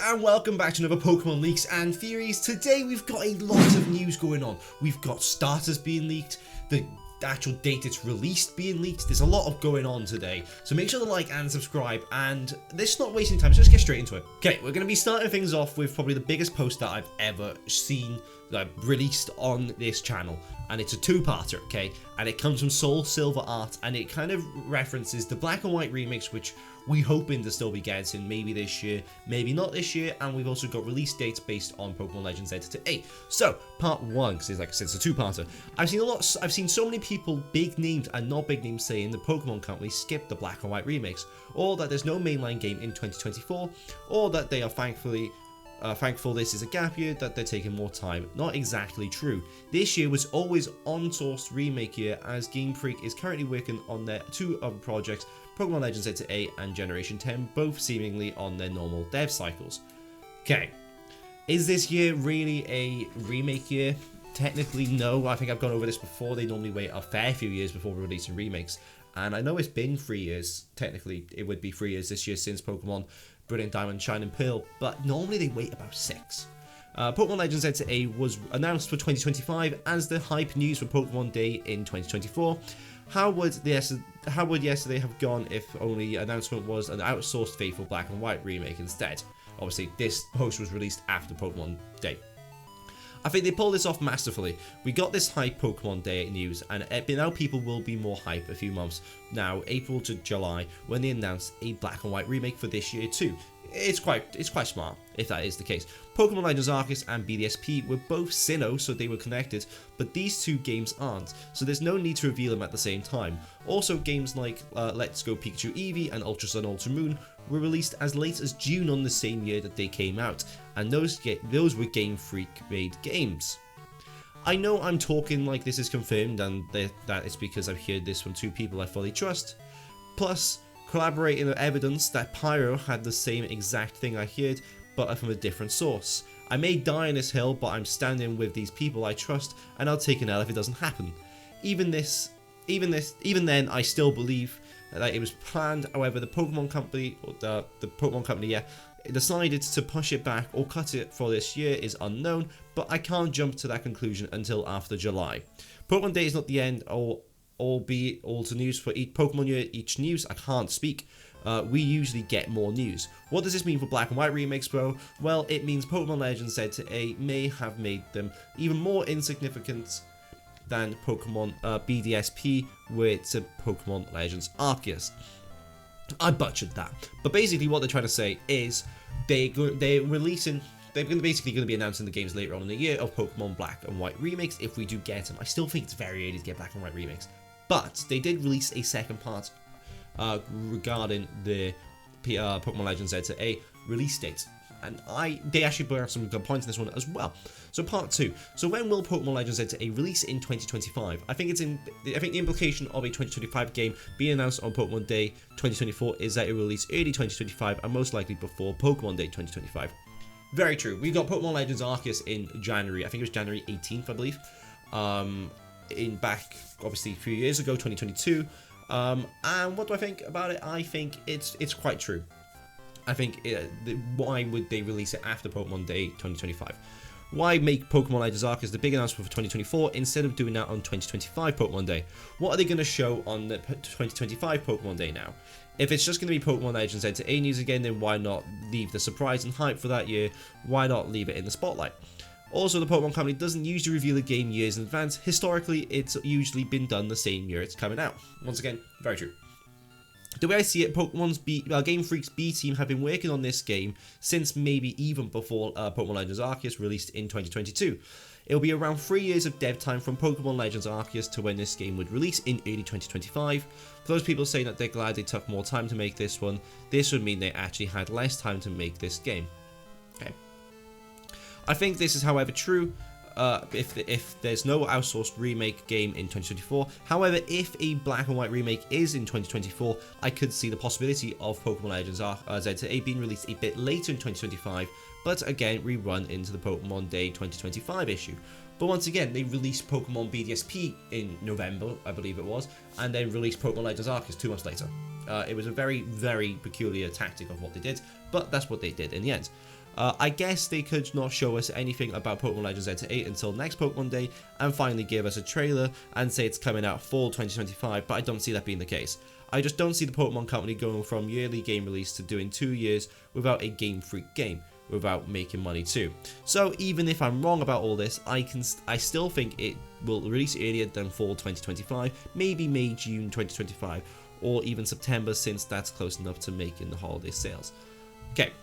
and welcome back to another Pokemon Leaks and Theories. Today we've got a lot of news going on. We've got starters being leaked, the actual date it's released being leaked. There's a lot of going on today, so make sure to like and subscribe, and this is not wasting time, so let's get straight into it. Okay, we're going to be starting things off with probably the biggest post that I've ever seen released on this channel, and it's a two-parter, okay, and it comes from Soul Silver Art, and it kind of references the Black and White remakes, which we hoping to still be getting maybe this year, maybe not this year, and we've also got release dates based on Pokemon Legends Z to A. So part one, because like I said, it's a two-parter. I've seen so many people, big names and not big names, saying the Pokemon company skipped the Black and White remakes, or that there's no mainline game in 2024, or that they are thankful this is a gap year, that they're taking more time. Not exactly true. This year was always on-sourced remake year, as Game Freak is currently working on their two other projects, Pokemon Legends Z to A and Generation 10, both seemingly on their normal dev cycles. Okay, is this year really a remake year? Technically, no. I think I've gone over this before. They normally wait a fair few years before releasing remakes, and I know it's been 3 years. Technically, it would be 3 years this year since Pokemon Brilliant Diamond, Shining Pearl, but normally they wait about 6. Pokemon Legends Z to A was announced for 2025 as the hype news for Pokemon Day in 2024. How would yesterday have gone if only announcement was an outsourced faithful Black and White remake instead? Obviously, this post was released after Pokemon Day. I think they pulled this off masterfully. We got this hype Pokemon Day news, and now people will be more hype a few months now, April to July, when they announce a Black and White remake for this year too. It's quite smart if that is the case. Pokemon Legends Arceus and BDSP were both Sinnoh, so they were connected, but these two games aren't, so there's no need to reveal them at the same time. Also, games like Let's Go Pikachu Eevee and Ultra Sun Ultra Moon were released as late as June on the same year that they came out, and those were Game Freak made games. I know I'm talking like this is confirmed, and that it's because I've heard this from two people I fully trust, plus corroborating the evidence that Pyro had the same exact thing I heard, but from a different source. I may die on this hill, but I'm standing with these people I trust, and I'll take an L if it doesn't happen. Even then, I still believe that it was planned. However, the Pokemon company, decided to push it back or cut it for this year is unknown, but I can't jump to that conclusion until after July. Pokemon Day is not the end, albeit all to news for each Pokemon year, each news. I can't speak. We usually get more news. What does this mean for Black and White remakes, bro? Well, it means Pokemon Legends Z to A may have made them even more insignificant than Pokemon BDSP with Pokemon Legends Arceus. I butchered that, but basically what they're trying to say is they're basically going to be announcing the games later on in the year of Pokemon Black and White remakes if we do get them. I still think it's very early to get Black and White remakes, but they did release a second part regarding the Pokemon Legends Z to A release date, and they actually brought up some good points in this one as well. So part 2. So when will Pokemon Legends Z to A release in 2025? I think the implication of a 2025 game being announced on Pokemon Day 2024 is that it will release early 2025 and most likely before Pokemon Day 2025. Very true. We got Pokemon Legends Arceus in January. I think it was January 18th, I believe. Back obviously a few years ago, 2022. And what do I think about it? I think it's quite true. I think why would they release it after Pokemon Day 2025? Why make Pokemon Legends Arceus the big announcement for 2024 instead of doing that on 2025 Pokemon Day? What are they going to show on the 2025 Pokemon Day now? If it's just going to be Pokemon Legends Z to A news again, then why not leave the surprise and hype for that year? Why not leave it in the spotlight? Also, the Pokemon company doesn't usually reveal a game years in advance. Historically, it's usually been done the same year it's coming out. Once again, very true. The way I see it, Game Freak's B team have been working on this game since maybe even before Pokemon Legends Arceus released in 2022. It'll be around 3 years of dev time from Pokemon Legends Arceus to when this game would release in early 2025. For those people saying that they're glad they took more time to make this one, this would mean they actually had less time to make this game. Okay. I think this is, however, true if there's no outsourced remake game in 2024. However, if a Black and White remake is in 2024, I could see the possibility of Pokemon Legends Z to A being released a bit later in 2025, but again rerun into the Pokemon Day 2025 issue. But once again, they released Pokemon BDSP in November, I believe it was, and then released Pokemon Legends Arceus 2 months later. It was a very, very peculiar tactic of what they did, but that's what they did in the end. I guess they could not show us anything about Pokemon Legends Enter 8 until next Pokemon Day and finally give us a trailer and say it's coming out fall 2025, but I don't see that being the case. I just don't see the Pokemon Company going from yearly game release to doing 2 years without a Game Freak game, without making money too. So even if I'm wrong about all this, I still think it will release earlier than fall 2025, maybe May, June 2025, or even September, since that's close enough to making the holiday sales. Okay.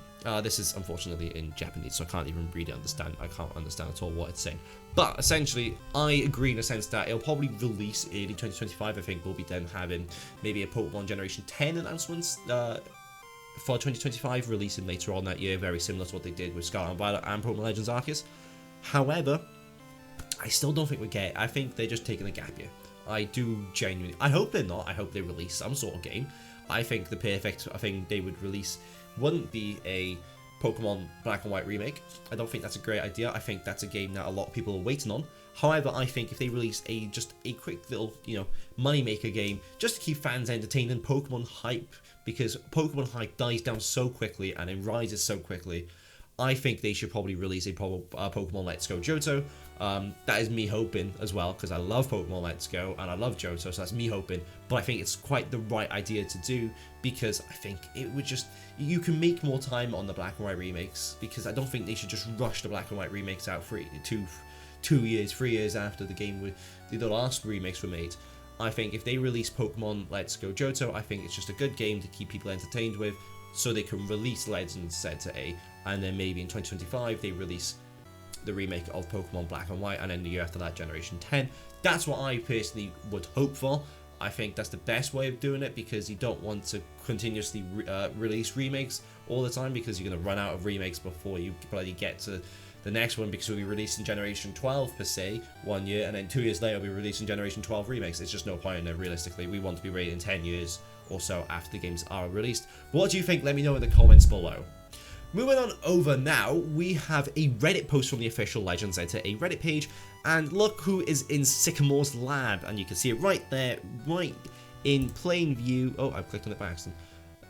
This is unfortunately in Japanese, so I can't even really understand. I can't understand at all what it's saying. But essentially, I agree in a sense that it'll probably release early 2025. I think we'll be then having maybe a Pokemon Generation 10 announcements for 2025, releasing later on that year, very similar to what they did with Scarlet and Violet and Pokemon Legends Arceus. However, I still don't think we get it. I think they're just taking a gap year. I do genuinely. I hope they're not. I hope they release some sort of game. I think the perfect thing they would release wouldn't be a Pokemon Black and White remake. I don't think that's a great idea. I think that's a game that a lot of people are waiting on. However, I think if they release just a quick little, moneymaker game, just to keep fans entertained and Pokemon hype, because Pokemon hype dies down so quickly and it rises so quickly, I think they should probably release a Pokemon Let's Go Johto. That is me hoping as well, because I love Pokemon Let's Go and I love Johto, so that's me hoping. But I think it's quite the right idea to do, because I think it would just, you can make more time on the Black and White remakes, because I don't think they should just rush the Black and White remakes out for 3 years after the last remakes were made. I think if they release Pokemon Let's Go Johto, I think it's just a good game to keep people entertained with, so they can release Legends Center A, and then maybe in 2025 they release the remake of Pokemon Black and White, and then the year after that Generation 10. That's what I personally would hope for. I think that's the best way of doing it, because you don't want to continuously release remakes all the time, because you're going to run out of remakes before you bloody get to the next one, because we'll be releasing Generation 12 per se 1 year, and then 2 years later we'll be releasing Generation 12 remakes. It's just no point in it realistically. We want to be ready in 10 years or so after the games are released. What do you think? Let me know in the comments below. Moving on over now, we have a Reddit post from the official Legends Enter a Reddit page, and look who is in Sycamore's lab, and you can see it right there, right in plain view. Oh, I've clicked on it by accident.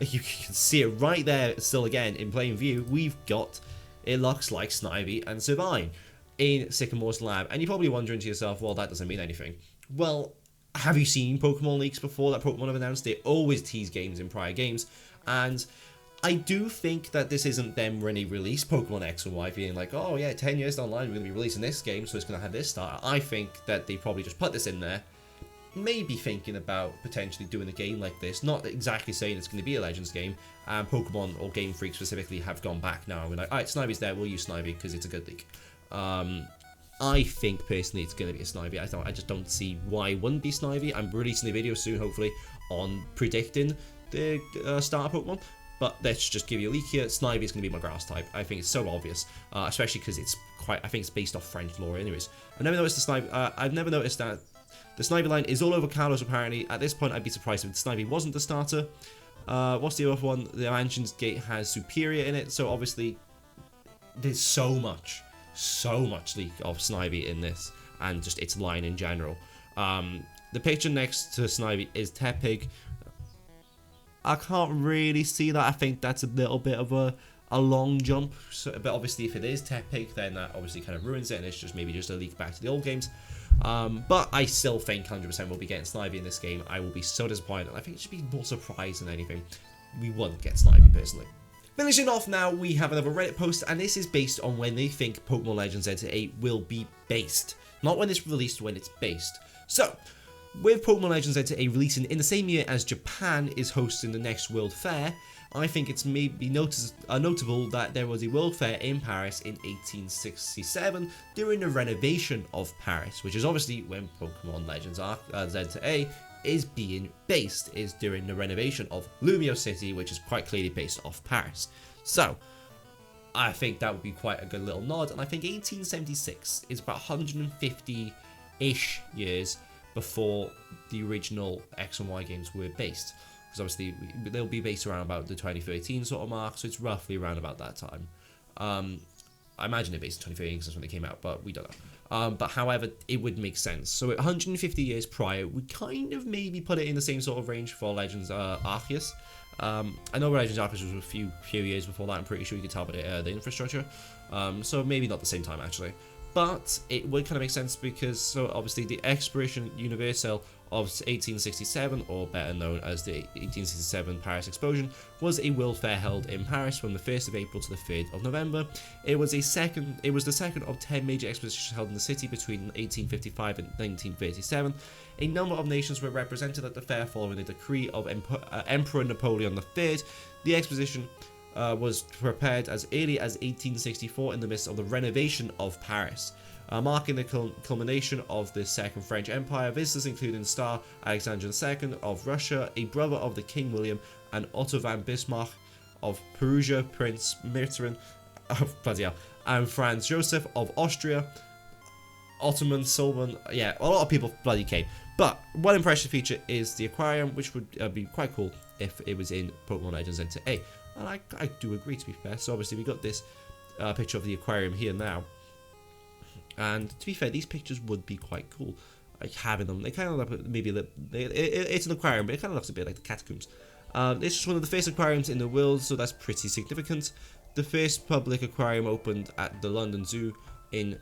You can see it right there, still again in plain view. We've got, it looks like Snivy and Sabine in Sycamore's lab, and you're probably wondering to yourself, well, that doesn't mean anything. Well, have you seen Pokemon leaks before that Pokemon have announced? They always tease games in prior games, and I do think that this isn't them when they release Pokemon X and Y being like, oh yeah, 10 years down the line we're going to be releasing this game, so it's going to have this start. I think that they probably just put this in there, maybe thinking about potentially doing a game like this, not exactly saying it's going to be a Legends game, and Pokemon or Game Freak specifically have gone back now and we're like, alright, Snivy's there, we'll use Snivy because it's a good leak. I think personally it's going to be a Snivy. I just don't see why it wouldn't be Snivy. I'm releasing a video soon, hopefully, on predicting the starter Pokemon. But let's just give you a leak here. Snivy is going to be my grass type. I think it's so obvious, especially because it's quite. I think it's based off French lore, anyways. I've never noticed the Snivy. I've never noticed that the Snivy line is all over Kalos. Apparently, at this point, I'd be surprised if Snivy wasn't the starter. What's the other one? The Mansion's Gate has Superior in it, so obviously there's so much leak of Snivy in this, and just its line in general. The picture next to Snivy is Tepig. I can't really see that. I think that's a little bit of a long jump. So, but obviously, if it is Tepig, then that obviously kind of ruins it, and it's just maybe just a leak back to the old games. But I still think 100% we'll be getting Snivy in this game. I will be so disappointed. I think it should be more surprised than anything. We won't get Snivy personally. Finishing off now, we have another Reddit post, and this is based on when they think Pokemon Legends Enter 8 will be based. Not when it's released, when it's based. So, with Pokemon Legends Enter 8 releasing in the same year as Japan is hosting the next World Fair, I think it's maybe notable that there was a World Fair in Paris in 1867 during the renovation of Paris, which is obviously when Pokemon Legends Enter 8 is being based, is during the renovation of Lumiose City, which is quite clearly based off Paris. So, I think that would be quite a good little nod, and I think 1876 is about 150-ish years before the original X and Y games were based. Because obviously, they'll be based around about the 2013 sort of mark, so it's roughly around about that time. I imagine they're based in 2013 because that's when they came out, but we don't know. But however, it would make sense. So 150 years prior, we kind of maybe put it in the same sort of range for Legends Arceus. I know Legends Arceus was a few years before that. I'm pretty sure you could tell by the infrastructure. So maybe not the same time actually. But it would kind of make sense because, so obviously the Expedition Universelle of 1867, or better known as the 1867 Paris Explosion, was a World Fair held in Paris from the 1st of April to the 3rd of November. It was the second of 10 major expositions held in the city between 1855 and 1937. A number of nations were represented at the fair following the decree of Emperor Napoleon III. The exposition was prepared as early as 1864 in the midst of the renovation of Paris. Marking the culmination of the Second French Empire, visitors including Tsar Alexander II of Russia, a brother of the King William, and Otto von Bismarck of Prussia, Prince Mitterrand and Franz Joseph of Austria, Ottoman Sultan. Yeah, a lot of people bloody came. But one impressive feature is the aquarium, which would be quite cool if it was in Pokemon Legends Enter A. And I do agree, to be fair. So obviously we got this picture of the aquarium here now. And to be fair, these pictures would be quite cool. Like having them, they kind of look maybe it's an aquarium, but it kind of looks a bit like the catacombs. It's just one of the first aquariums in the world, so that's pretty significant. The first public aquarium opened at the London Zoo in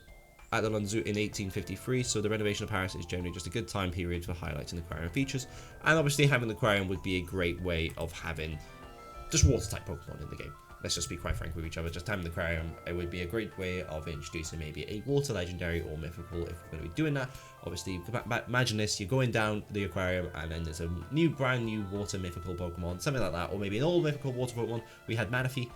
1853, so the renovation of Paris is generally just a good time period for highlighting aquarium features. And obviously having the aquarium would be a great way of having just water type Pokemon in the game. Let's just be quite frank with each other. Just having the aquarium, it would be a great way of introducing maybe a water legendary or mythical if we're going to be doing that. Obviously, imagine this, you're going down the aquarium and then there's a brand new water mythical Pokemon, something like that, or maybe an old mythical water Pokemon. We had Manaphy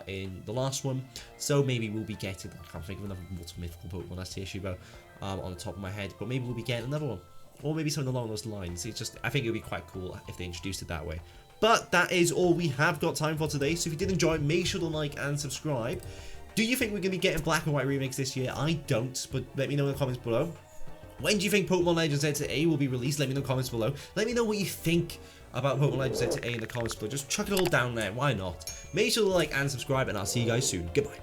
in the last one, so maybe we'll be getting, I can't think of another water mythical Pokemon, that's the issue about on the top of my head, but maybe we'll be getting another one, or maybe something along those lines. It's just, I think it would be quite cool if they introduced it that way. But that is all we have got time for today, so if you did enjoy, make sure to like and subscribe. Do you think we're going to be getting Black and White remakes this year? I don't, but let me know in the comments below. When do you think Pokemon Legends Enter A will be released? Let me know in the comments below. Let me know what you think about Pokemon Legends Enter A in the comments below. Just chuck it all down there, why not? Make sure to like and subscribe, and I'll see you guys soon. Goodbye.